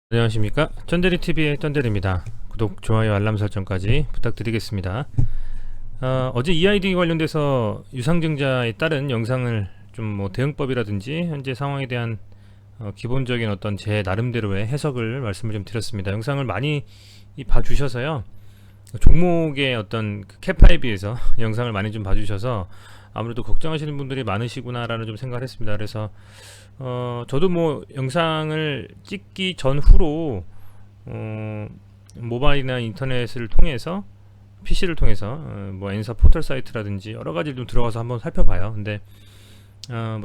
안녕하십니까, 쩐데리TV의 쩐데리입니다. 구독, 좋아요, 알람 설정까지 부탁드리겠습니다. 어제 EID 관련돼서 유상증자에 따른 영상을 좀 대응법이라든지 현재 상황에 대한 기본적인 어떤 제 나름대로의 해석을 말씀을 좀 드렸습니다. 영상을 많이 봐주셔서요, 종목의 어떤 그 캐파에 비해서 영상을 많이 좀 봐주셔서 아무래도 걱정하시는 분들이 많으시구나라는 좀 생각을 했습니다. 그래서 저도 영상을 찍기 전후로 모바일이나 인터넷을 통해서, PC를 통해서 엔사 포털 사이트라든지 여러 가지를 좀 들어가서 한번 살펴봐요. 근데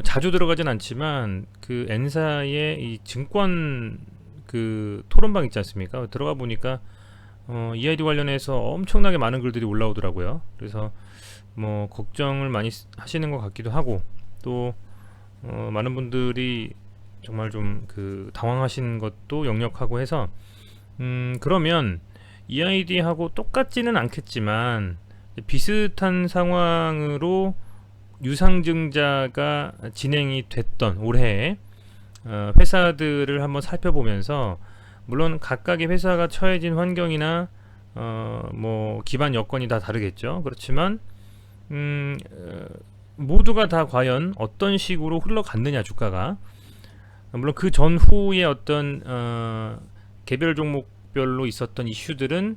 자주 들어가진 않지만 그 엔사의 이 증권 그 토론방 있지 않습니까? 들어가 보니까 EID 관련해서 엄청나게 많은 글들이 올라오더라고요. 그래서 걱정을 많이 하시는 것 같기도 하고, 또 많은 분들이 정말 좀 당황하신 것도 역력하고 해서 그러면 EID하고 똑같지는 않겠지만 비슷한 상황으로 유상증자가 진행이 됐던 올해에 회사들을 한번 살펴보면서, 물론 각각의 회사가 처해진 환경이나 기반 여건이 다 다르겠죠. 그렇지만 모두가 다 과연 어떤 식으로 흘러갔느냐, 주가가. 물론 그 전후에 어떤 개별 종목별로 있었던 이슈들은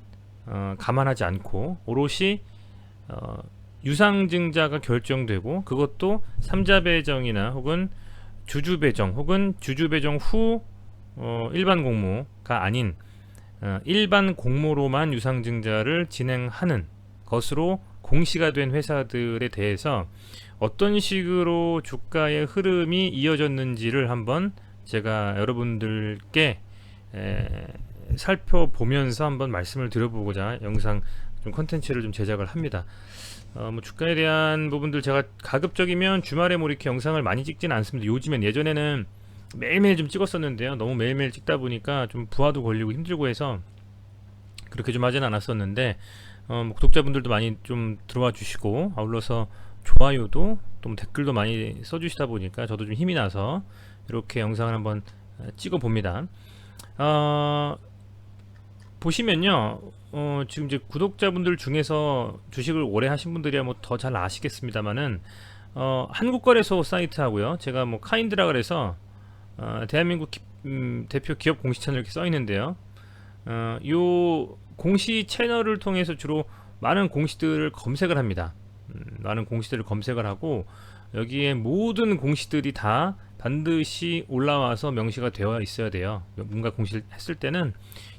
감안하지 않고 오롯이 유상증자가 결정되고, 그것도 삼자배정이나 혹은 주주배정 혹은 주주배정 후 일반 공모가 아닌 일반 공모로만 유상증자를 진행하는 것으로 공시가 된 회사들에 대해서 어떤 식으로 주가의 흐름이 이어졌는지를 한번 제가 여러분들께 살펴보면서 한번 말씀을 드려보고자 영상 좀 컨텐츠를 좀 제작을 합니다. 주가에 대한 부분들 제가 가급적이면 주말에 이렇게 영상을 많이 찍지는 않습니다. 요즘엔, 예전에는 매일매일 좀 찍었었는데요, 너무 매일매일 찍다 보니까 좀 부하도 걸리고 힘들고 해서 그렇게 좀 하진 않았었는데, 구독자분들도 많이 좀 들어와 주시고, 아울러서 좋아요도 또 댓글도 많이 써주시다 보니까 저도 좀 힘이 나서 이렇게 영상을 한번 찍어 봅니다. 보시면요, 지금 이제 구독자분들 중에서 주식을 오래 하신 분들이야 더 잘 아시겠습니다만은, 한국거래소 사이트하고요, 제가 카인드라 그래서 대한민국 대표 기업 공시 채널 이렇게 써 있는데요, 요 공시 채널을 통해서 주로 많은 공시들을 검색을 합니다. 많은 공시들을 검색을 하고, 여기에 모든 공시들이 다 반드시 올라와서 명시가 되어 있어야 돼요. 뭔가 공시를 했을 때는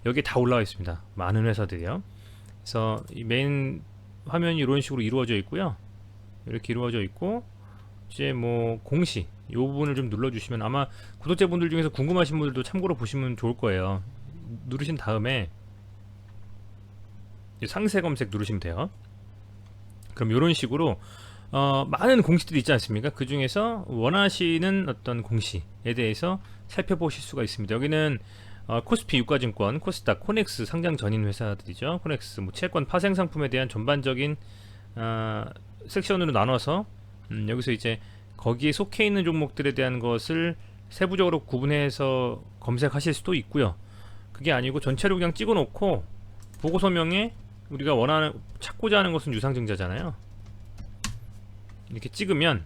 여기에 다 올라와 있습니다, 많은 회사들이요. 그래서 이 메인 화면이 이런 식으로 이루어져 있고요, 이렇게 이루어져 있고, 이제 공시 요 부분을 좀 눌러주시면 아마 구독자분들 중에서 궁금하신 분들도 참고로 보시면 좋을 거예요. 누르신 다음에 상세 검색 누르시면 돼요. 그럼 이런 식으로 많은 공시들이 있지 않습니까? 그 중에서 원하시는 어떤 공시에 대해서 살펴보실 수가 있습니다. 여기는 코스피 유가증권, 코스닥, 코넥스 상장 전인 회사들이죠. 코넥스 채권 파생 상품에 대한 전반적인 섹션으로 나눠서 여기서 이제 거기에 속해 있는 종목들에 대한 것을 세부적으로 구분해서 검색하실 수도 있고요. 그게 아니고 전체로 그냥 찍어 놓고 보고서명에 우리가 찾고자 하는 것은 유상증자잖아요. 이렇게 찍으면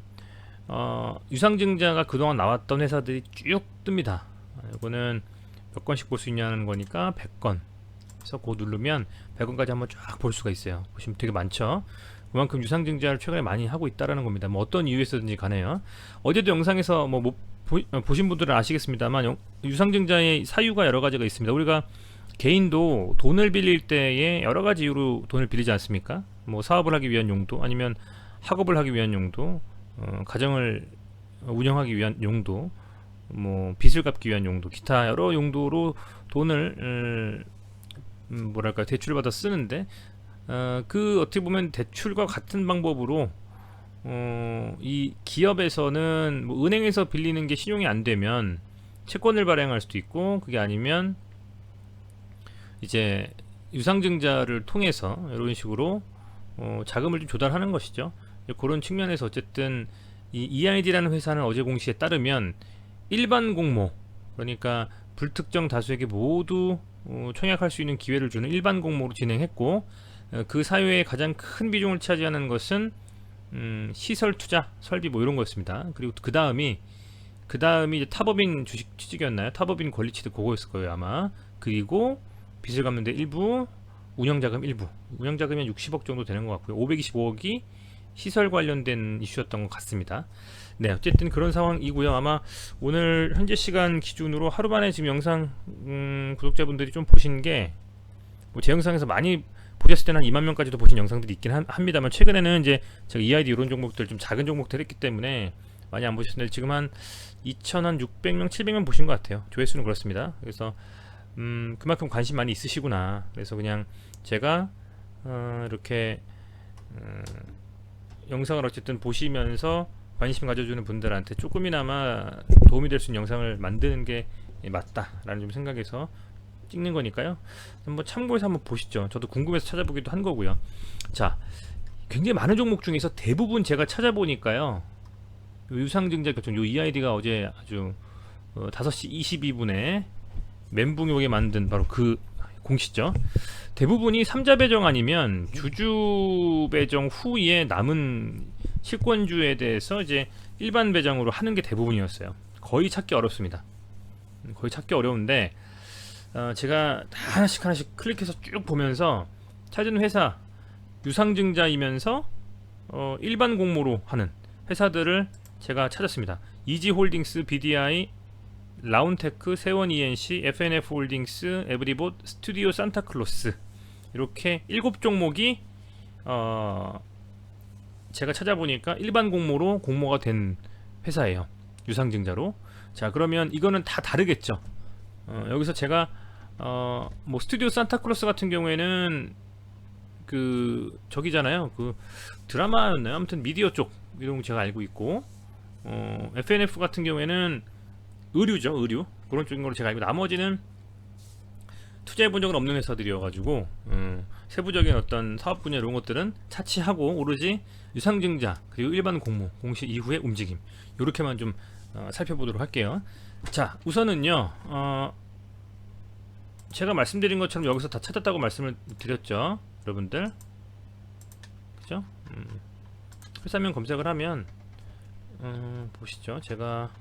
유상증자가 그동안 나왔던 회사들이 쭉 뜹니다. 이거는 몇 건씩 볼 수 있냐는 거니까 100건. 그래서 그거 누르면 100건까지 한번 쫙 볼 수가 있어요. 보시면 되게 많죠. 그만큼 유상증자를 최근에 많이 하고 있다라는 겁니다. 어떤 이유에서든지 간에요. 어제도 영상에서 보신 분들은 아시겠습니다만, 유상증자의 사유가 여러 가지가 있습니다. 우리가 개인도 돈을 빌릴 때에 여러 가지 이유로 돈을 빌리지 않습니까? 사업을 하기 위한 용도, 아니면 학업을 하기 위한 용도, 가정을 운영하기 위한 용도, 빚을 갚기 위한 용도, 기타 여러 용도로 돈을 대출을 받아 쓰는데, 어떻게 보면 대출과 같은 방법으로 이 기업에서는 은행에서 빌리는 게 신용이 안 되면 채권을 발행할 수도 있고, 그게 아니면 이제 유상증자를 통해서 이런 식으로 자금을 좀 조달하는 것이죠. 그런 측면에서 어쨌든 이 EID라는 회사는 어제 공시에 따르면 일반 공모, 그러니까 불특정 다수에게 모두 청약할 수 있는 기회를 주는 일반 공모로 진행했고, 그 사유의 가장 큰 비중을 차지하는 것은 시설 투자, 설비 뭐 이런 거였습니다. 그리고 그 다음이 이제 타법인 주식 취직이었나요? 타법인 권리 취득 그거였을 거예요 아마. 그리고 빚을 갚는 데 일부, 운영자금 일부. 운영자금이 한 60억 정도 되는 것 같고요. 525억이 시설 관련된 이슈였던 것 같습니다. 네, 어쨌든 그런 상황이고요. 아마 오늘 현재 시간 기준으로 하루 만에 지금 영상 구독자분들이 좀 보신 게, 뭐 제 영상에서 많이 보셨을 때는 한 2만 명까지도 보신 영상들이 있긴 합니다만, 최근에는 이제 제가 EID 이런 종목들 좀 작은 종목들 했기 때문에 많이 안 보셨는데, 지금 한 2,600명, 700명 보신 것 같아요. 조회수는 그렇습니다. 그래서 그만큼 관심 많이 있으시구나. 그래서 그냥 제가 이렇게 영상을 어쨌든 보시면서 관심 가져주는 분들한테 조금이나마 도움이 될 수 있는 영상을 만드는 게 맞다라는 좀 생각에서 찍는 거니까요. 한번 참고해서 한번 보시죠. 저도 궁금해서 찾아보기도 한 거고요. 자, 굉장히 많은 종목 중에서 대부분 제가 찾아보니까요, 유상증자 결정, 요 EID가 어제 아주 5시 22분에 멘붕이 만든 바로 그 공시죠. 대부분이 3자 배정 아니면 주주 배정 후에 남은 실권주에 대해서 이제 일반 배정으로 하는 게 대부분이었어요. 거의 찾기 어렵습니다. 거의 찾기 어려운데, 제가 다 하나씩 클릭해서 쭉 보면서 찾은 회사, 유상증자이면서 일반 공모로 하는 회사들을 제가 찾았습니다. 이지홀딩스, BDI, 라운테크, 세원 ENC, FNF 홀딩스, 에브리봇, 스튜디오 산타클로스, 이렇게 7종목이 제가 찾아보니까 일반 공모로 공모가 된 회사예요. 유상증자로. 자, 그러면 이거는 다 다르겠죠. 여기서 제가 뭐 스튜디오 산타클로스 같은 경우에는 그 저기잖아요. 그 드라마였나요? 아무튼 미디어 쪽 이런 거 제가 알고 있고, FNF 같은 경우에는 의류죠, 의류. 그런 쪽인 걸로 제가 알고, 나머지는 투자해본 적은 없는 회사들이어가지고 세부적인 어떤 사업 분야 이런 것들은 차치하고 오로지 유상증자 그리고 일반 공모 공시 이후의 움직임, 이렇게만 좀 살펴보도록 할게요. 자, 우선은요, 제가 말씀드린 것처럼 여기서 다 찾았다고 말씀을 드렸죠, 여러분들. 그죠? 회사명 검색을 하면 보시죠. 제가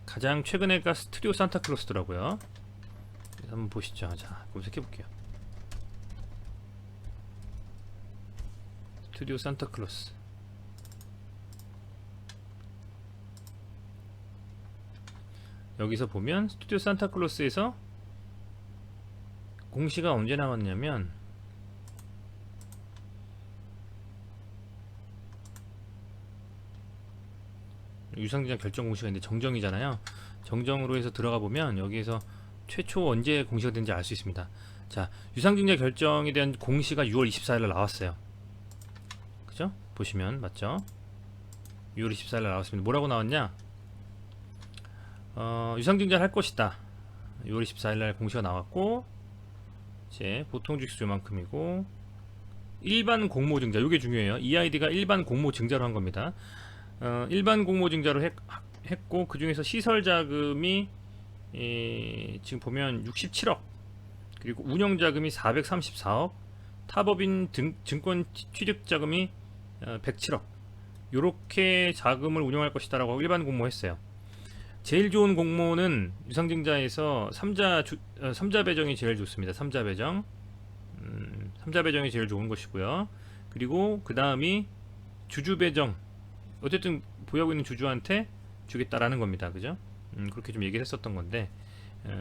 가장 최근에가 스튜디오 산타클로스더라고요. 한번 보시죠. 자, 검색해 볼게요. 스튜디오 산타클로스. 여기서 보면 스튜디오 산타클로스에서 공시가 언제 나왔냐면 유상증자 결정 공시가 있는데 정정이잖아요. 정정으로 해서 들어가 보면 여기에서 최초 언제 공시가 된지 알 수 있습니다. 자, 유상증자 결정에 대한 공시가 6월 24일날 나왔어요. 그죠? 보시면 맞죠? 6월 24일날 나왔습니다. 뭐라고 나왔냐? 유상증자를 할 것이다. 6월 24일날 공시가 나왔고, 이제 보통 주식수 요만큼이고, 일반 공모증자, 이게 중요해요. EID가 일반 공모증자로 한 겁니다. 일반 공모증자로 했고, 그 중에서 시설 자금이 지금 보면 67억, 그리고 운영 자금이 434억, 타법인 증권 취득 자금이 107억, 요렇게 자금을 운영할 것이다라고 일반 공모했어요. 제일 좋은 공모는 유상증자에서 3자 배정이 제일 좋습니다. 3자 배정, 3자 배정이 제일 좋은 것이고요. 그리고 그 다음이 주주 배정, 어쨌든 보유하고 있는 주주한테 주겠다라는 겁니다. 그죠? 그렇게 좀 얘기를 했었던 건데,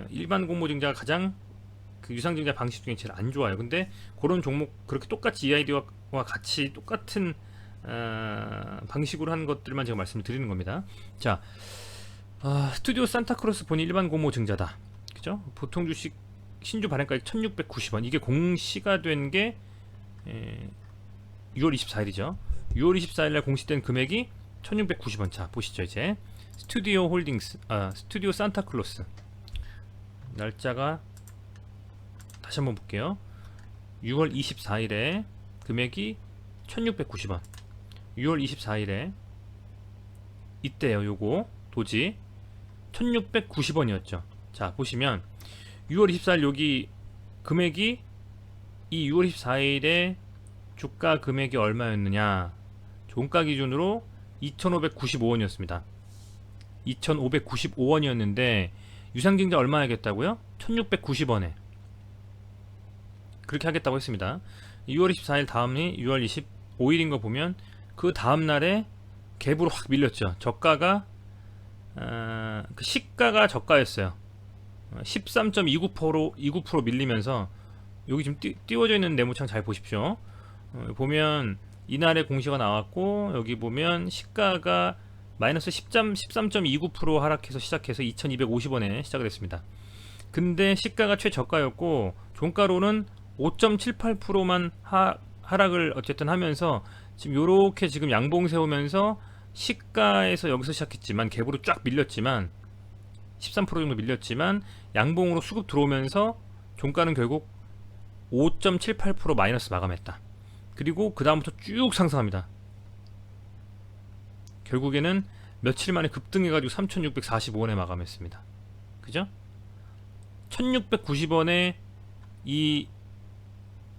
일반 공모증자가 가장 그 유상증자 방식 중에 제일 안 좋아요. 근데 그런 종목, 그렇게 똑같이 EID와 같이 똑같은 방식으로 하는 것들만 제가 말씀을 드리는 겁니다. 자, 스튜디오 산타크로스 본인 일반 공모증자다. 그죠? 보통 주식 신주 발행가액 1690원, 이게 공시가 된 게 6월 24일이죠 6월 24일날 공시된 금액이 1690원. 자, 보시죠. 이제 스튜디오 홀딩스, 스튜디오 산타클로스 날짜가 다시 한번 볼게요. 6월 24일에 금액이 1690원, 6월 24일에 이때요. 요거 도지 1690원이었죠. 자, 보시면 6월 24일 여기 금액이 이 6월 24일에 주가 금액이 얼마였느냐, 종가 기준으로 2595원이었습니다 2595원이었는데 유상증자 얼마 하겠다고요? 1690원에 그렇게 하겠다고 했습니다. 6월 24일 다음이 6월 25일인 거 보면 그 다음날에 갭으로 확 밀렸죠. 저가가 그 시가가 저가였어요. 13.29% 밀리면서 여기 지금 띄워져 있는 네모창 잘 보십시오. 보면 이날의 공시가 나왔고 여기 보면 시가가 마이너스 13.29% 하락해서 시작해서 2250원에 시작을 했습니다. 근데 시가가 최저가였고 종가로는 5.78%만 하락을 어쨌든 하면서 지금 요렇게 지금 양봉 세우면서 시가에서 여기서 시작했지만 갭으로 쫙 밀렸지만 13% 정도 밀렸지만 양봉으로 수급 들어오면서 종가는 결국 5.78% 마이너스 마감했다. 그리고 그 다음부터 쭉 상승합니다. 결국에는 며칠 만에 급등해가지고 3645원에 마감했습니다. 그죠? 1690원에 이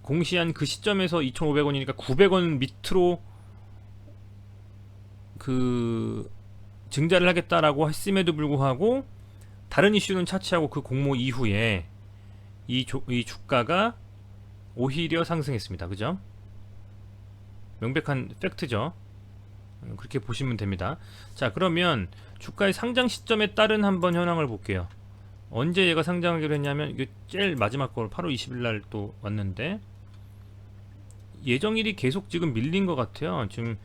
공시한 그 시점에서 2500원이니까 900원 밑으로 그 증자를 하겠다라고 했음에도 불구하고 다른 이슈는 차치하고 그 공모 이후에 이 주가가 오히려 상승했습니다. 그죠? 명백한 팩트죠. 그렇게 보시면 됩니다. 자, 그러면 주가의 상장 시점에 따른 한번 현황을 볼게요. 언제 얘가 상장하기로 했냐면 이게 제일 마지막 거 8월 20일 날 또 왔는데 예정일이 계속 지금 밀린 것 같아요. 지금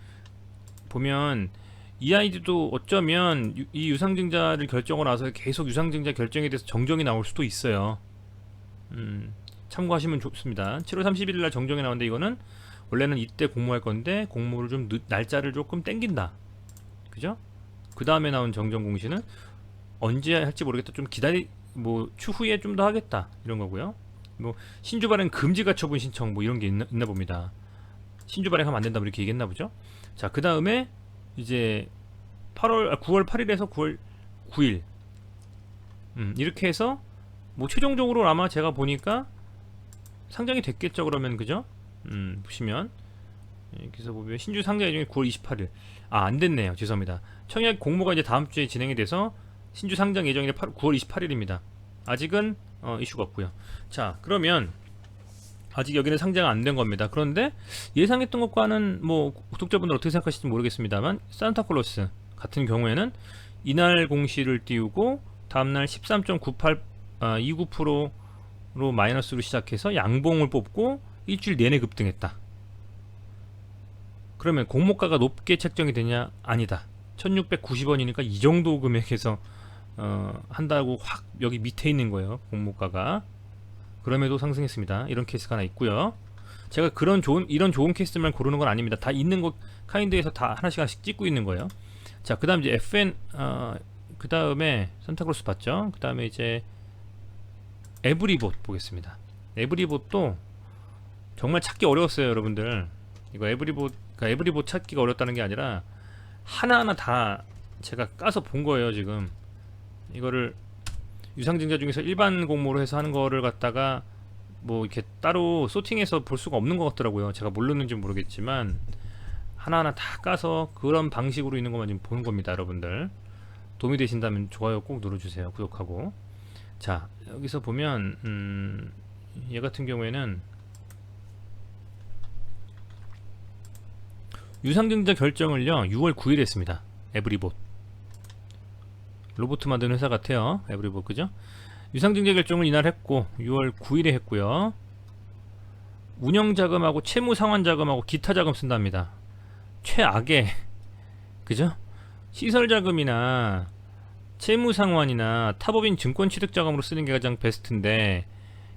보면 EID도 어쩌면 이 유상증자를 결정하고 나서 계속 유상증자 결정에 대해서 정정이 나올 수도 있어요. 참고하시면 좋습니다. 7월 31일 날 정정이 나오는데 이거는 원래는 이때 공모할 건데 공모를 좀 날짜를 조금 땡긴다. 그죠? 그 다음에 나온 정정 공시는 언제 할지 모르겠다. 좀 뭐 추후에 좀 더 하겠다. 이런 거고요. 뭐 신주 발행 금지 가처분 신청 뭐 이런 게 있나 봅니다. 신주 발행하면 안 된다 뭐 이렇게 얘기했나 보죠. 자, 그 다음에 이제 9월 8일에서 9월 9일 이렇게 해서 뭐 최종적으로 아마 제가 보니까 상장이 됐겠죠. 그러면 그죠? 보시면 여기서 보면 신주 상장 예정이 9월 28일 안 됐네요. 죄송합니다. 청약 공모가 이제 다음 주에 진행이 돼서 신주 상장 예정이 9월 28일입니다. 아직은 이슈가 없고요. 자, 그러면 아직 여기는 상장 안 된 겁니다. 그런데 예상했던 것과는 뭐 구독자분들 어떻게 생각하실지 모르겠습니다만 산타클로스 같은 경우에는 이날 공시를 띄우고 다음날 13.29%로 마이너스로 시작해서 양봉을 뽑고 일주일 내내 급등했다. 그러면 공모가가 높게 책정이 되냐? 아니다. 1690원이니까 이 정도 금액에서 한다고 확 여기 밑에 있는 거예요. 공모가가. 그럼에도 상승했습니다. 이런 케이스가 하나 있고요. 제가 이런 좋은 케이스만 고르는 건 아닙니다. 다 있는 거 카인드에서 다 하나씩 찍고 있는 거예요. 자, 그 다음 이제 FN 그 다음에 산타클로스 봤죠. 그 다음에 이제 에브리봇 보겠습니다. 에브리봇도 정말 찾기 어려웠어요, 여러분들. 이거 에브리봇 찾기가 어렵다는 게 아니라 하나하나 다 제가 까서 본 거예요. 지금 이거를 유상증자 중에서 일반 공모로 해서 하는 거를 갖다가 뭐 이렇게 따로 소팅해서 볼 수가 없는 것 같더라고요. 제가 모르는지 모르겠지만 하나하나 다 까서 그런 방식으로 있는 것만 지금 보는 겁니다. 여러분들 도움이 되신다면 좋아요 꼭 눌러주세요. 구독하고. 자, 여기서 보면 얘 같은 경우에는 유상증자 결정을요 6월 9일에 했습니다. 에브리봇 로봇 만드는 회사 같아요. 에브리봇 그죠? 유상증자 결정을 이날 했고 6월 9일에 했고요. 운영자금하고 채무상환자금하고 기타자금 쓴답니다. 최악의 그죠? 시설자금이나 채무상환이나 타법인 증권취득자금으로 쓰는 게 가장 베스트인데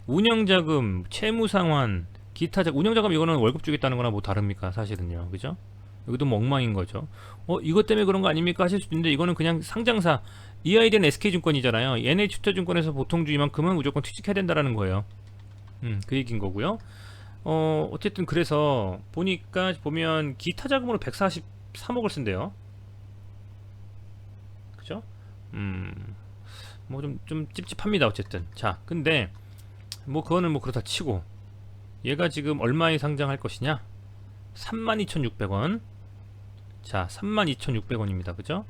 운영자금, 채무상환, 기타자금 운영자금 이거는 월급 주겠다는 거나 뭐 다릅니까? 사실은요. 그죠? 여기도 뭐 엉망인 거죠. 이것 때문에 그런 거 아닙니까? 하실 수 있는데 이거는 그냥 상장사 EID는 SK증권이잖아요. NH투자증권에서 보통주 이만큼은 무조건 취직해야 된다라는 거예요. 그 얘기인 거고요. 어쨌든 그래서 보면 기타 자금으로 143억을 쓴대요. 그죠? 뭐 좀 찝찝합니다. 어쨌든 자, 근데 뭐 그거는 뭐 그렇다 치고 얘가 지금 얼마에 상장할 것이냐? 32,600원. 자, 32,600원입니다. 그죠?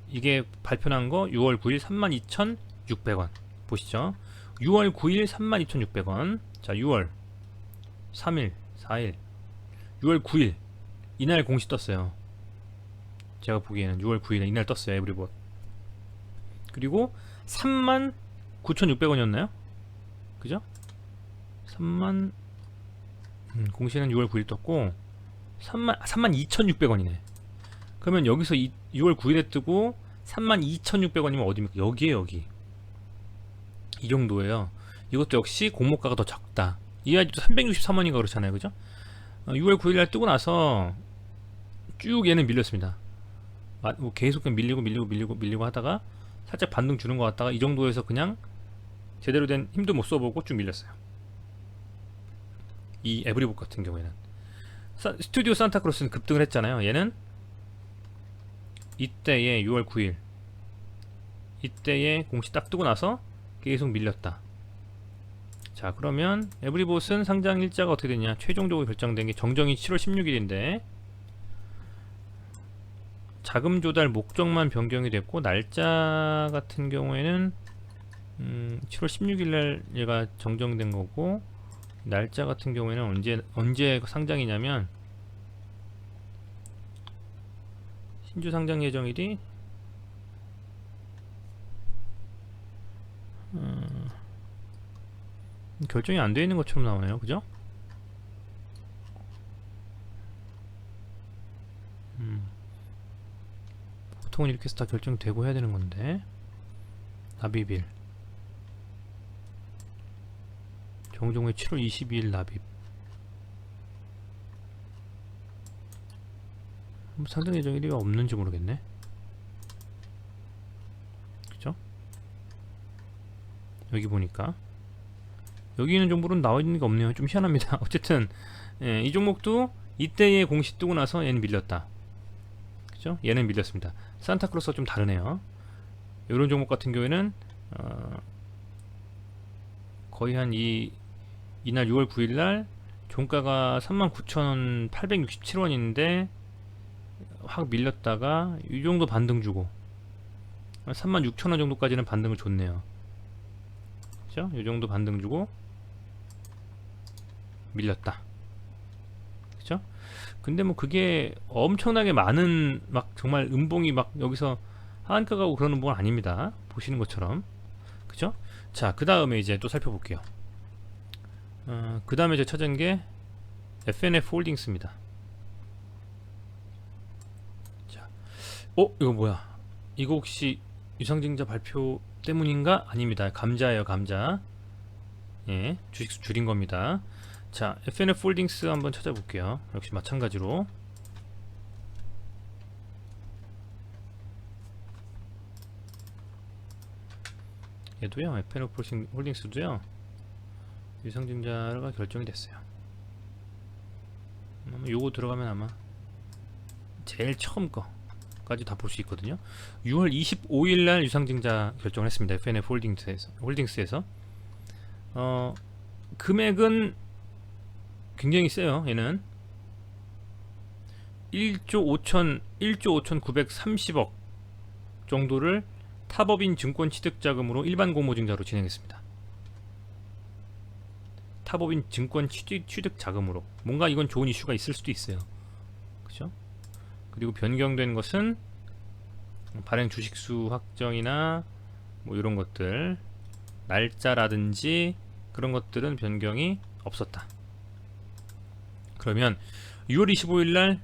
이게 발표난 거 6월 9일 32,600원. 보시죠. 6월 9일 32,600원. 자, 6월 3일, 4일, 6월 9일 이날 공시 떴어요. 제가 보기에는 6월 9일에 이날 떴어요. 에브리봇. 그리고 39,600원이었나요? 그죠? 3만 공시는 6월 9일 떴고 32,600원이네. 그러면 여기서 6월 9일에 뜨고 32,600원이면 어디입니까? 여기에 여기. 이 정도예요. 이것도 역시 공모가가 더 적다. 이 아이도 363원인가 그렇잖아요. 그죠? 6월 9일날 뜨고 나서 쭉 얘는 밀렸습니다. 뭐 계속 그냥 밀리고 하다가 살짝 반등 주는 것 같다가 이 정도에서 그냥 제대로 된 힘도 못 써보고 쭉 밀렸어요. 이 에브리봇 같은 경우에는 스튜디오 산타크로스는 급등을 했잖아요. 얘는 이때에 6월 9일 이때에 공시 딱 뜨고 나서 계속 밀렸다. 자, 그러면 에브리봇은 상장 일자가 어떻게 되냐? 최종적으로 결정된 게 정정이 7월 16일인데 자금 조달 목적만 변경이 됐고 날짜 같은 경우에는 7월 16일날 얘가 정정된 거고 날짜 같은 경우에는 언제 상장이냐면 신주 상장 예정일이 결정이 안 되어 있는 것처럼 나오네요. 그죠? 보통은 이렇게 해서 다 결정되고 해야 되는 건데 납입일 정종회 7월 22일 납입. 상장 예정일이 없는지 모르겠네. 그죠? 여기 보니까 여기 있는 정보는 나와 있는 게 없네요. 좀 희한합니다. 어쨌든 예, 이 종목도 이때에 공시 뜨고 나서 얘는 밀렸다. 그죠? 얘는 밀렸습니다. 산타크로스가 좀 다르네요. 이런 종목 같은 경우에는 거의 한 이날 6월 9일날 종가가 39,867원인데 확 밀렸다가 이 정도 반등 주고 36,000원 정도까지는 반등을 줬네요. 그죠? 이 정도 반등 주고 밀렸다. 그죠? 근데 뭐 그게 엄청나게 많은 막 정말 음봉이 막 여기서 하한가 가고 그러는 건 아닙니다. 보시는 것처럼. 그죠? 자, 그 다음에 이제 또 살펴볼게요. 그 다음에 제가 찾은 게 FNF 홀딩스입니다. 자, 이거 뭐야? 이거 혹시 유상증자 발표 때문인가? 아닙니다. 감자예요, 감자. 예, 주식수 줄인 겁니다. 자, FNF 홀딩스 한번 찾아볼게요. 역시 마찬가지로 얘도요, FNF 홀딩스도요 유상증자가 결정이 됐어요. 요거 들어가면 아마 제일 처음 거까지 다 볼 수 있거든요. 6월 25일날 유상증자 결정을 했습니다. FNF 홀딩스에서 금액은 굉장히 세요. 얘는 1조 5,930억 정도를 타법인 증권 취득 자금으로 일반 공모증자로 진행했습니다. 타법인 증권 취득 자금으로 뭔가 이건 좋은 이슈가 있을 수도 있어요. 그죠? 그리고 변경된 것은 발행 주식수 확정이나 뭐 이런 것들 날짜라든지 그런 것들은 변경이 없었다. 그러면 6월 25일날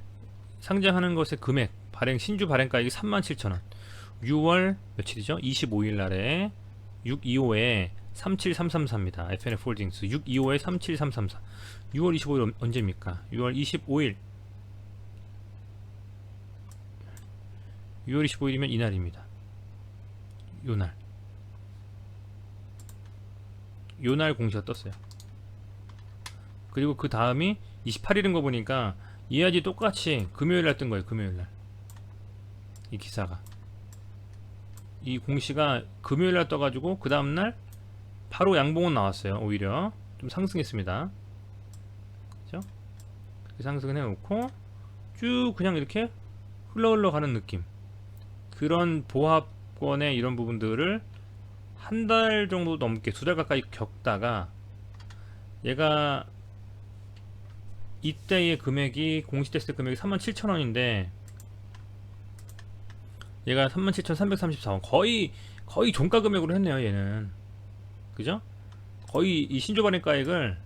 상장하는 것의 금액 신주 발행가액이 37,000원 6월 며칠이죠? 25일날에 625에 37334입니다. FNF 홀딩스 625에 37334 6월 25일 언제입니까? 6월 25일 6월 25일이면 이날입니다. 요날 공시가 떴어요. 그리고 그 다음이 28일인 거 보니까 이하지 똑같이 금요일날 뜬 거예요. 금요일날 이 기사가 이 공시가 금요일날 떠가지고 그 다음날 바로 양봉은 나왔어요. 오히려 좀 상승했습니다. 그죠? 상승을 해놓고 쭉 그냥 이렇게 흘러 가는 느낌. 그런 보합권의 이런 부분들을 한 달 정도 넘게, 2달 가까이 겪다가 얘가 이때의 금액이, 공시됐을 때 금액이 37,000원인데 얘가 37,334원, 거의 종가 금액으로 했네요. 얘는 그죠? 거의 이 신조발행가액을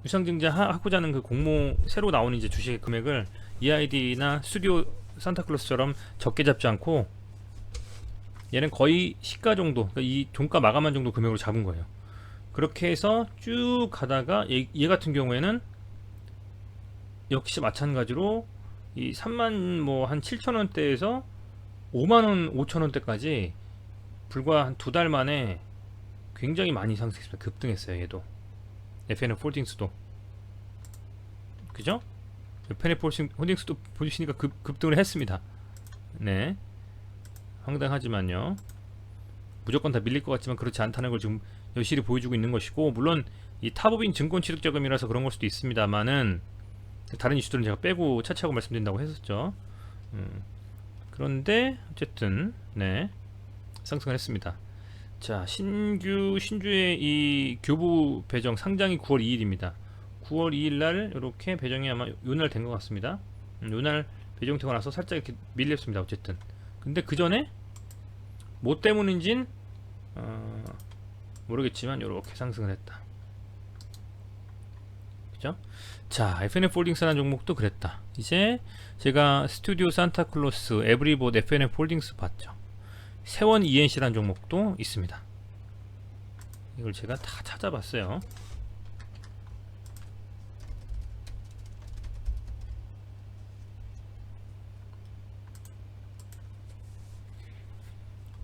유상증자 하고자 하는 그 공모, 새로 나오는 이제 주식의 금액을 EID나 스튜디오 산타클로스처럼 적게 잡지 않고 얘는 거의 시가 정도, 그러니까 이 종가 마감한 정도 금액으로 잡은 거예요. 그렇게 해서 쭉 가다가 얘 같은 경우에는 역시 마찬가지로 이 3만 뭐 한 7천원대에서 5만원 5천원대까지 불과 한 2달 만에 굉장히 많이 상승했습니다. 급등했어요. 얘도 FNF 홀딩스도, 그죠? FNF 홀딩스도 보시니까 급등을 했습니다. 네, 황당하지만요, 무조건 다 밀릴 것 같지만 그렇지 않다는 걸 지금 여실히 보여주고 있는 것이고, 물론 이 타법인 증권취득자금이라서 그런 걸 수도 있습니다만은 다른 이슈들은 제가 빼고 차치하고 말씀드린다고 했었죠. 그런데 어쨌든 네, 상승을 했습니다. 자, 신주의 이 교부 배정 상장이 9월 2일입니다. 9월 2일날 이렇게 배정이 아마 요날 된 것 같습니다. 요날 배정되고 나서 살짝 이렇게 밀렸습니다. 어쨌든 근데 그 전에 뭐 때문인진 모르겠지만 이렇게 상승을 했다. 그죠? 자, FNF 홀딩스라는 종목도 그랬다. 이제 제가 스튜디오 산타클로스, 에브리봇, FNF 홀딩스 봤죠. 세원 ENC라는 종목도 있습니다. 이걸 제가 다 찾아봤어요.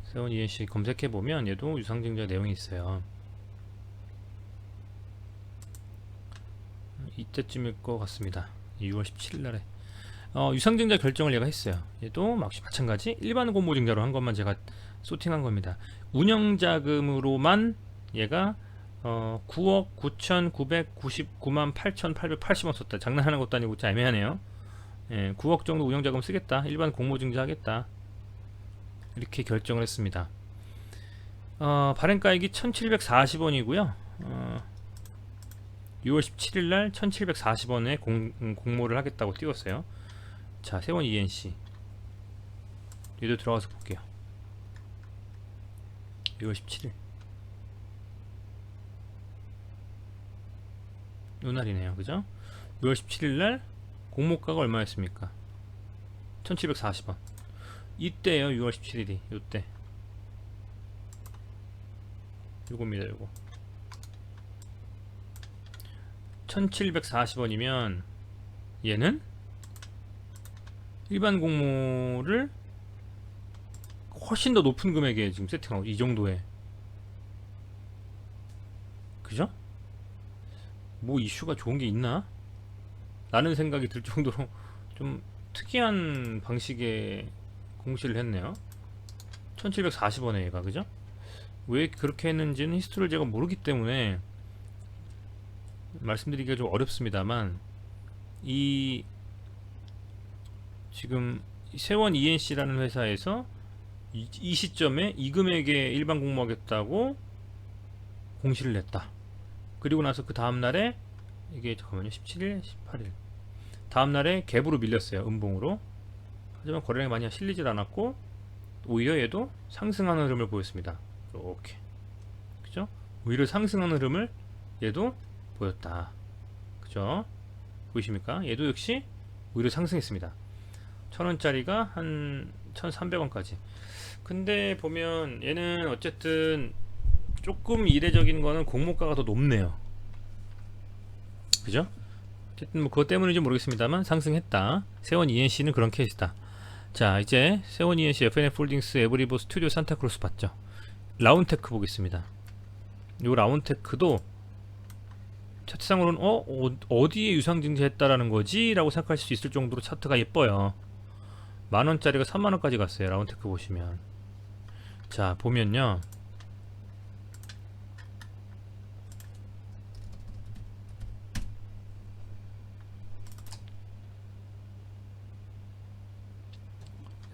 세원 ENC 검색해보면 얘도 유상증자 내용이 있어요. 이때쯤일 것 같습니다. 6월 17일 날에 유상증자 결정을 얘가 했어요. 얘도 마찬가지 일반 공모증자로 한 것만 제가 소팅한 겁니다. 운영자금으로만 얘가 9억 9,999만 8,880원 썼다. 장난하는 것도 아니고 좀 애매하네요. 9억 정도 운영자금 쓰겠다, 일반 공모증자 하겠다, 이렇게 결정을 했습니다. 발행가액이 1,740원이고요 6월 17일날 1,740원에 공모를 하겠다고 띄웠어요. 자, 세원 ENC 얘도 들어가서 볼게요. 6월 17일 요날이네요. 그죠? 6월 17일날 공모가가 얼마였습니까? 1,740원. 이때요. 6월 17일이 요때 요겁니다. 요거 1,740원이면 얘는 일반 공모를 훨씬 더 높은 금액에 지금 세팅하고, 이 정도에, 그죠? 뭐 이슈가 좋은 게 있나? 라는 생각이 들 정도로 좀 특이한 방식의 공시를 했네요. 1,740원에 얘가, 그죠? 왜 그렇게 했는지는 히스토리를 제가 모르기 때문에 말씀드리기가 좀 어렵습니다만, 이 지금 세원 ENC라는 회사에서 이 시점에 이 금액에 일반 공모하겠다고 공시를 냈다. 그리고 나서 그 다음날에 이게 잠깐만요, 17일 18일 다음날에 갭으로 밀렸어요. 음봉으로. 하지만 거래량이 많이 실리질 않았고 오히려 얘도 상승하는 흐름을 보였습니다. 이렇게, 그죠? 오히려 상승하는 흐름을 얘도 보였다. 그죠? 보이십니까? 얘도 역시 오히려 상승했습니다. 1,000원짜리가 한 1,300원까지. 근데 보면 얘는 어쨌든 조금 이례적인 거는 공모가가 더 높네요. 그죠? 어쨌든 뭐 그것 때문인지 모르겠습니다만 상승했다. 세원 ENC는 그런 케이스다. 자, 이제 세원 ENC, FNF 홀딩스, 에브리봇, 스튜디오 산타크로스 봤죠. 라운테크 보겠습니다. 요 라운테크도 차트상으로는 어디에 유상증자했다라는 거지? 라고 생각할 수 있을 정도로 차트가 예뻐요. 만원짜리가 3만원까지 갔어요. 라운테크 보시면 자 보면요,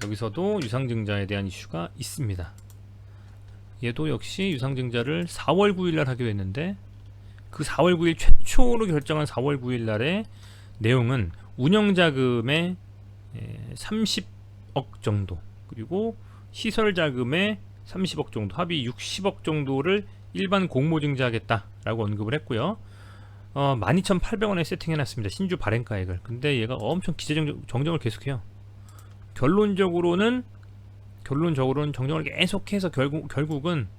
여기서도 유상증자에 대한 이슈가 있습니다. 얘도 역시 유상증자를 4월 9일날 하기로 했는데, 그 4월 9일 최초로 결정한 4월 9일날의 내용은 운영자금의 30억 정도, 그리고 시설자금의 30억 정도, 합의 60억 정도를 일반 공모증자하겠다라고 언급을 했고요. 12,800원에 세팅해놨습니다. 신주 발행가액을. 근데 얘가 엄청 기재정정을 계속해요. 결론적으로는 정정을 계속해서 결국은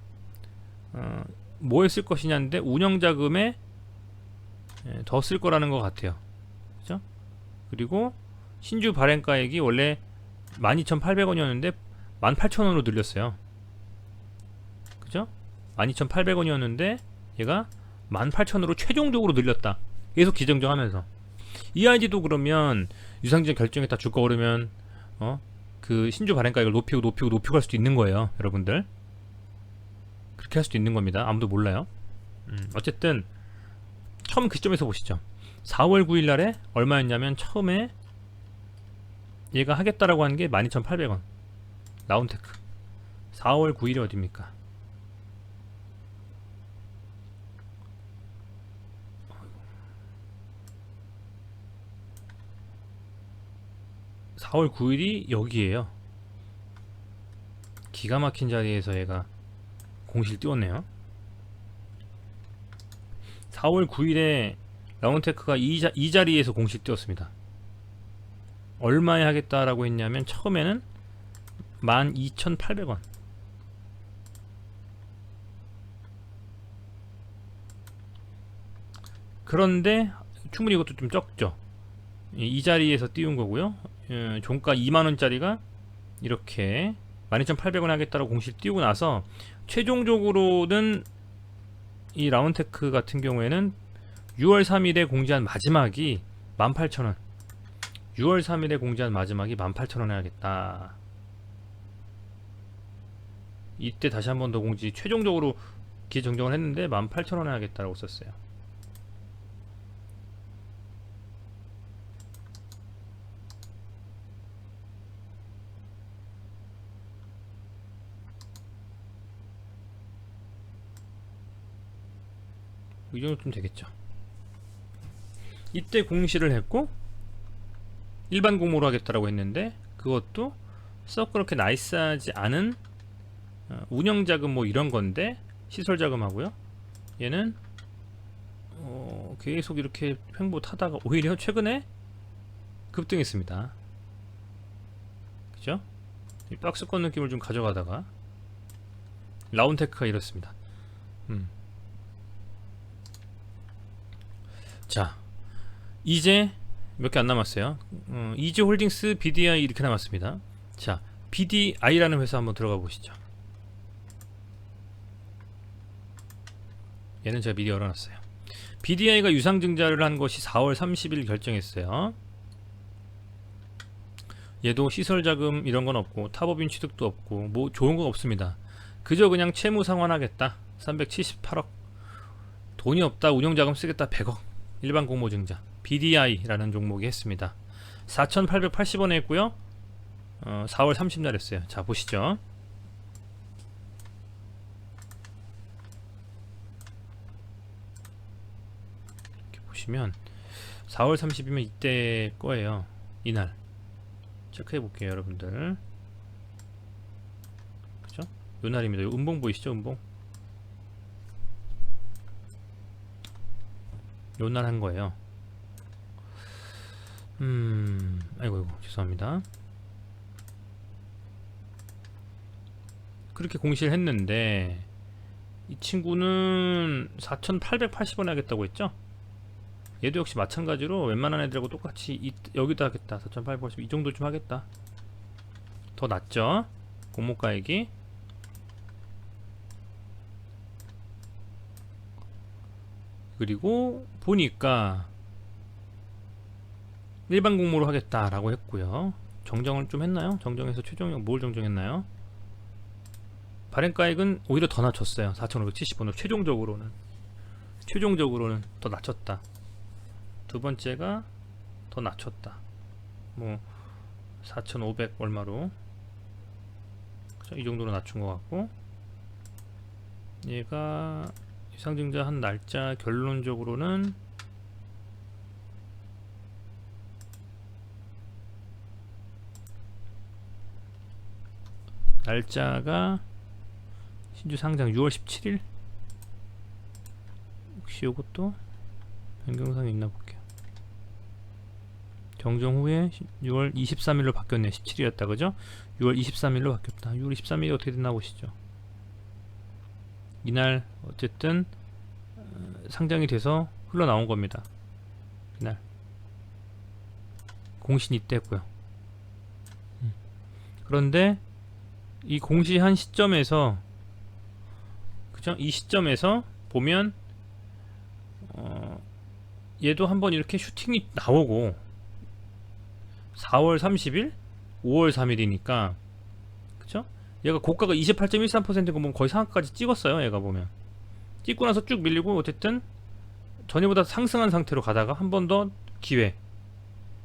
뭐에 쓸 것이냐인데, 운영자금에 더 쓸 거라는 것 같아요. 그죠? 그리고 신주 발행가액이 원래 12,800원이었는데 18,000원으로 늘렸어요. 그죠? 12,800원이었는데 얘가 18,000원으로 최종적으로 늘렸다. 계속 기정정하면서. EIG도 그러면 유상증자 결정했다 주가 오르면 그 신주 발행가액을 높이고 갈 수도 있는 거예요, 여러분들. 그렇게 할 수도 있는 겁니다. 아무도 몰라요. 어쨌든 처음 그 시점에서 보시죠. 4월 9일 날에 얼마였냐면, 처음에 얘가 하겠다라고 하는 게 12,800원. 라운테크. 4월 9일이 어딥니까? (4월 9일이) 여기에요. 기가 막힌 자리에서 얘가 공시를 띄웠네요. 4월 9일에 라운테크가 이 자리에서 공시를 띄웠습니다. 얼마에 하겠다라고 했냐면, 처음에는 12,800원. 그런데 충분히 이것도 좀 적죠. 이 자리에서 띄운 거고요. 종가 2만원짜리가 이렇게 12,800원 하겠다라고 공시를 띄우고 나서, 최종적으로는 이 라운테크 같은 경우에는 6월 3일에 공지한 마지막이 18,000원. 6월 3일에 공지한 마지막이 18,000원에 하겠다. 이때 다시 한 번 더 공지, 최종적으로 기정정을 했는데 18,000원에 하겠다라고 썼어요. 이 정도쯤 되겠죠. 이때 공시를 했고, 일반 공모로 하겠다라고 했는데, 그것도 썩 그렇게 나이스하지 않은 운영자금 뭐 이런 건데, 시설자금하고요. 얘는 계속 이렇게 횡보타다가 오히려 최근에 급등했습니다. 그죠? 이 박스권 느낌을 좀 가져가다가 라운테크가 이렇습니다. 자, 이제 몇 개 안 남았어요. 이지홀딩스, BDI 이렇게 남았습니다. 자, BDI라는 회사 한번 들어가 보시죠. 얘는 제가 미리 열어놨어요. BDI가 유상증자를 한 것이 4월 30일 결정했어요. 얘도 시설자금 이런 건 없고, 타법인 취득도 없고, 뭐 좋은 건 없습니다. 그저 그냥 채무 상환하겠다. 378억. 돈이 없다, 운영자금 쓰겠다, 100억. 일반 공모증자 BDI라는 종목이 했습니다. 4,880원에 했고요. 4월 30날 했어요. 자, 보시죠. 이렇게 보시면 4월 30이면 이때 거예요. 이날 체크해 볼게요, 여러분들. 그죠? 요 날입니다. 요 음봉 보이시죠? 음봉. 요 날 한 거예요. 아이고 죄송합니다. 그렇게 공시를 했는데, 이 친구는 4,880원 하겠다고 했죠? 얘도 역시 마찬가지로 웬만한 애들하고 똑같이 여기도 하겠다. 4,880, 이 정도 좀 하겠다. 더 낫죠? 공모가액이. 그리고 보니까 일반 공모로 하겠다라고 했고요. 정정을 좀 했나요? 정정해서 최종형 뭘 정정했나요? 발행가액은 오히려 더 낮췄어요. 4,570원으로 최종적으로는 더 낮췄다. 두 번째가 더 낮췄다. 뭐 4,500 얼마로, 그쵸? 이 정도로 낮춘 것 같고, 얘가 유상증자 한 날짜 결론적으로는 날짜가 신주 상장 6월 17일. 혹시 요것도 변경사항이 있나 볼게요. 정정 후에 6월 23일로 바뀌었네요. 17일이었다 그죠? 6월 23일로 바뀌었다. 6월 23일이 어떻게 됐나 보시죠. 이날 어쨌든 상장이 돼서 흘러나온 겁니다. 이날 공신이 이때 했고요. 그런데 이 공시한 시점에서, 그죠? 이 시점에서 보면 얘도 한번 이렇게 슈팅이 나오고 4월 30일, 5월 3일이니까, 그쵸? 얘가 고가가 28.13%인 거 보면 거의 상한가까지 찍었어요. 얘가 보면 찍고 나서 쭉 밀리고, 어쨌든 전에보다 상승한 상태로 가다가 한 번 더 기회,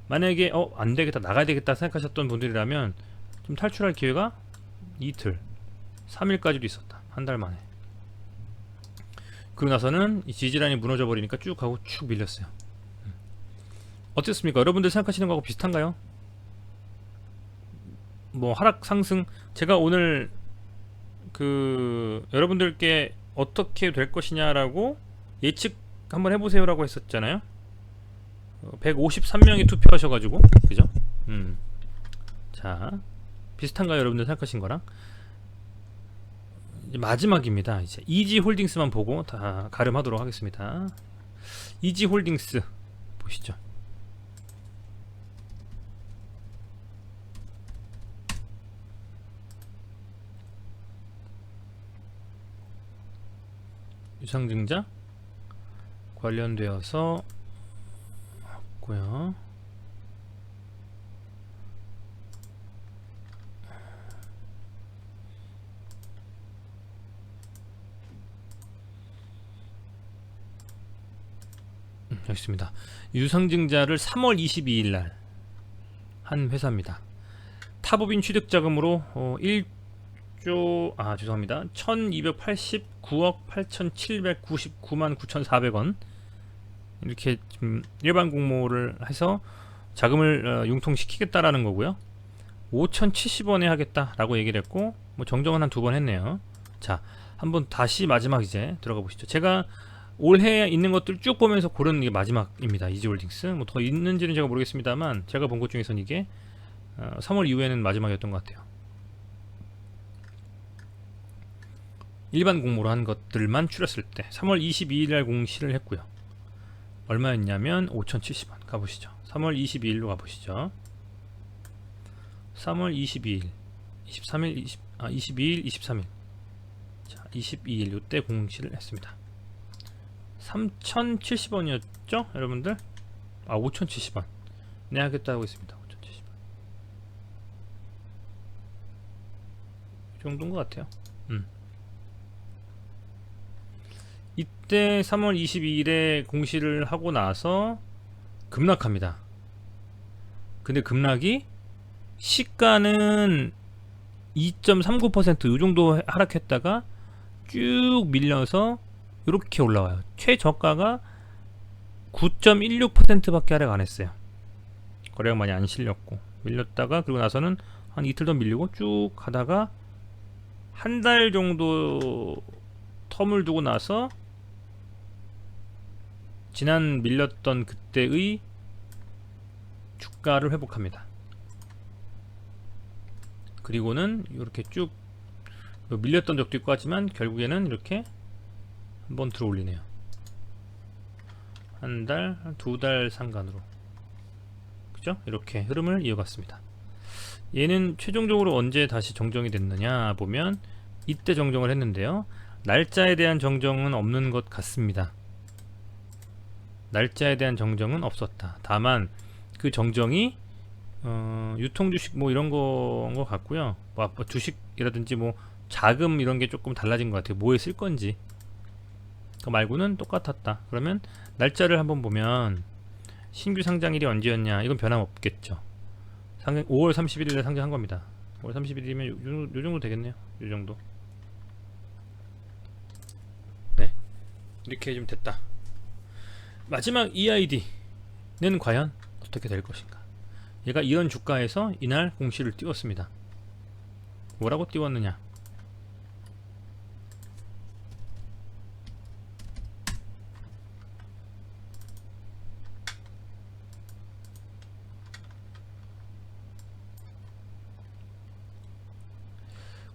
만약에 안되겠다, 나가야 되겠다 생각하셨던 분들이라면 좀 탈출할 기회가 이틀, 3일까지도 있었다. 한 달 만에. 그러고 나서는 이 지지라인이 무너져 버리니까 쭉 가고 쭉 밀렸어요. 어떻습니까? 여러분들 생각하시는 거하고 비슷한가요? 뭐 하락 상승, 제가 오늘 여러분들께 어떻게 될 것이냐라고 예측 한번 해보세요 라고 했었잖아요. 153명이 투표하셔가지고, 그죠? 자, 비슷한가요? 여러분들 생각하신 거랑? 이제 마지막입니다. 이제 이지홀딩스만 보고 다 가름하도록 하겠습니다. 이지홀딩스 보시죠. 유상증자 관련되어서 없고요. 여기 있습니다. 유상증자를 3월 22일 날 한 회사입니다. 타법인 취득자금으로 죄송합니다. 1289억 8799만 9400원 이렇게 좀 일반 공모를 해서 자금을 융통시키겠다라는 거고요. 5070원에 하겠다라고 얘기를 했고, 뭐 정정은 한 두 번 했네요. 자, 한번 다시 마지막 이제 들어가 보시죠. 제가 올해 있는 것들 쭉 보면서 고른 게 마지막입니다. 이지홀딩스. 뭐 더 있는지는 제가 모르겠습니다만, 제가 본 것 중에서는 이게 3월 이후에는 마지막이었던 것 같아요. 일반 공모로 한 것들만 추렸을 때 3월 22일날 공시를 했고요. 얼마였냐면 5070원. 가보시죠. 3월 22일로 가보시죠. 3월 22일 23일 22일 23일 자, 22일 요때 공시를 했습니다. 3070원이었죠 여러분들? 5070원 네, 하겠다고 했습니다. 5070원 이 정도인 것 같아요. 이때 3월 22일에 공시를 하고 나서 급락합니다. 근데 급락이 시가는 2.39% 이 정도 하락했다가 쭉 밀려서 이렇게 올라와요. 최저가가 9.16% 밖에 하락 안 했어요. 거래가 많이 안 실렸고 밀렸다가, 그리고 나서는 한 이틀 더 밀리고 쭉 가다가 한 달 정도 텀을 두고 나서 지난 밀렸던 그때의 주가를 회복합니다. 그리고는 이렇게 쭉 밀렸던 적도 있고 하지만 결국에는 이렇게 한번 들어 올리네요. 한 달, 두 달 상간으로, 그죠? 이렇게 흐름을 이어갔습니다. 얘는 최종적으로 언제 다시 정정이 됐느냐 보면 이때 정정을 했는데요. 날짜에 대한 정정은 없는 것 같습니다. 날짜에 대한 정정은 없었다. 다만 그 정정이 유통주식 뭐 이런 거인 것 같고요. 뭐 주식이라든지 뭐 자금 이런 게 조금 달라진 것 같아요. 뭐에 쓸 건지. 그 말고는 똑같았다. 그러면 날짜를 한번 보면 신규 상장일이 언제였냐? 이건 변함없겠죠. 5월 31일에 상장한 겁니다. 5월 31일이면 요 정도 되겠네요. 요 정도. 네, 이렇게 좀 됐다. 마지막 EID는 과연 어떻게 될 것인가? 얘가 이런 주가에서 이날 공시를 띄웠습니다. 뭐라고 띄웠느냐?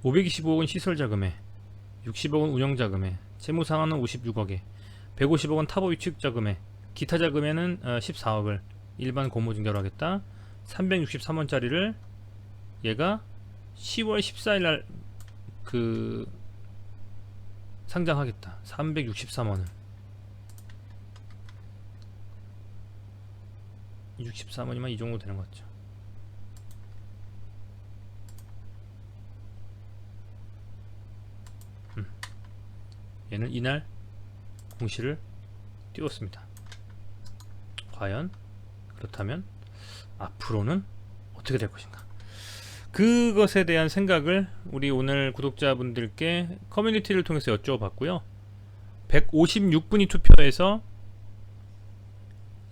(525억은) 시설자금에, 60억은 운영자금에, 채무상환은 56억에, 150억은 타보 위축자금에, 기타 자금에는 14억을 일반 고무증자로 하겠다. 363원짜리를 얘가 10월 14일날 그 상장하겠다. 363원을 63원이면 이 정도 되는 것 같죠. 얘는 이날 공시를 띄웠습니다. 과연 그렇다면 앞으로는 어떻게 될 것인가? 그것에 대한 생각을 우리 오늘 구독자분들께 커뮤니티를 통해서 여쭤봤고요. 156분이 투표해서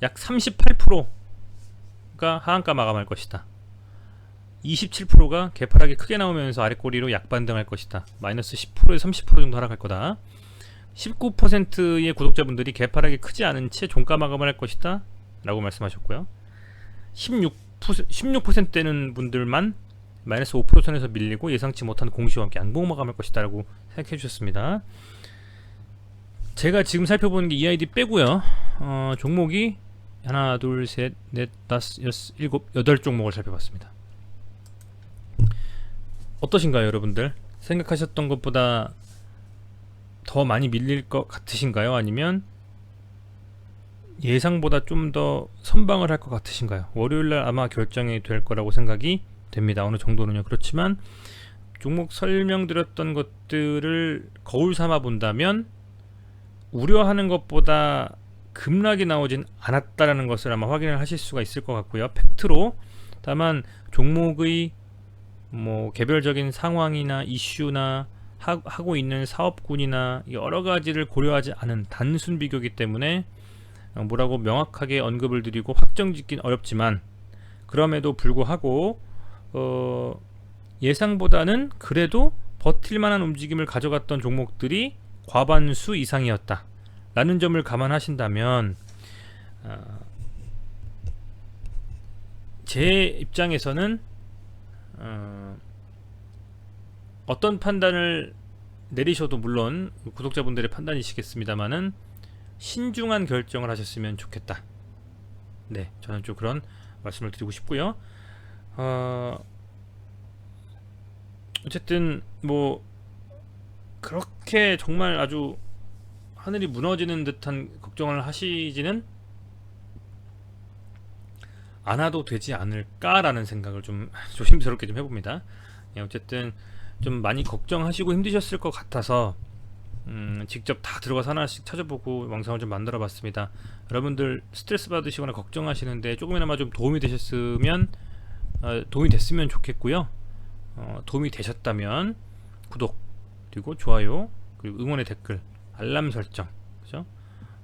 약 38%가 하한가 마감할 것이다. 27%가 개파락이 크게 나오면서 아랫꼬리로 약반등할 것이다. 마이너스 10%에서 30% 정도 하락할 거다. 19%의 구독자분들이 개파락이 크지 않은 채 종가 마감을 할 것이다 라고 말씀하셨고요. 16%되는 분들만 마이너스 5% 선에서 밀리고 예상치 못한 공시와 함께 양봉 마감할 것이다 라고 생각해 주셨습니다. 제가 지금 살펴보는 게 EID 빼고요. 종목이 하나 둘 셋 넷 다섯 여섯 일곱 8종목을 살펴봤습니다. 어떠신가요 여러분들? 생각하셨던 것보다 더 많이 밀릴 것 같으신가요? 아니면 예상보다 좀 더 선방을 할 것 같으신가요? 월요일날 아마 결정이 될 거라고 생각이 됩니다. 어느 정도는요. 그렇지만 종목 설명드렸던 것들을 거울 삼아 본다면 우려하는 것보다 급락이 나오진 않았다라는 것을 아마 확인을 하실 수가 있을 것 같고요. 팩트로. 다만 종목의 뭐 개별적인 상황이나 이슈나 하고 있는 사업군이나 여러 가지를 고려하지 않은 단순 비교이기 때문에 뭐라고 명확하게 언급을 드리고 확정짓긴 어렵지만 그럼에도 불구하고 예상보다는 그래도 버틸만한 움직임을 가져갔던 종목들이 과반수 이상이었다 라는 점을 감안하신다면 제 입장에서는 어떤 판단을 내리셔도 물론 구독자분들의 판단이시겠습니다만은 신중한 결정을 하셨으면 좋겠다. 네, 저는 좀 그런 말씀을 드리고 싶고요. 어쨌든 뭐 그렇게 정말 아주 하늘이 무너지는 듯한 걱정을 하시지는 않아도 되지 않을까라는 생각을 좀 조심스럽게 좀 해봅니다. 예, 어쨌든 좀 많이 걱정하시고 힘드셨을 것 같아서 직접 다 들어가서 하나씩 찾아보고 영상을 좀 만들어 봤습니다. 여러분들 스트레스 받으시거나 걱정하시는데 조금이나마 좀 도움이 되셨으면 도움이 됐으면 좋겠고요. 도움이 되셨다면 구독 그리고 좋아요 그리고 응원의 댓글 알람 설정 그죠?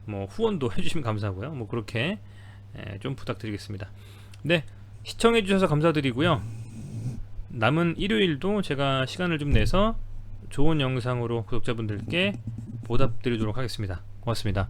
뭐 후원도 해주시면 감사하고요. 뭐 그렇게 좀 부탁드리겠습니다. 네, 시청해 주셔서 감사드리고요. 남은 일요일도 제가 시간을 좀 내서 좋은 영상으로 구독자분들께 보답드리도록 하겠습니다. 고맙습니다.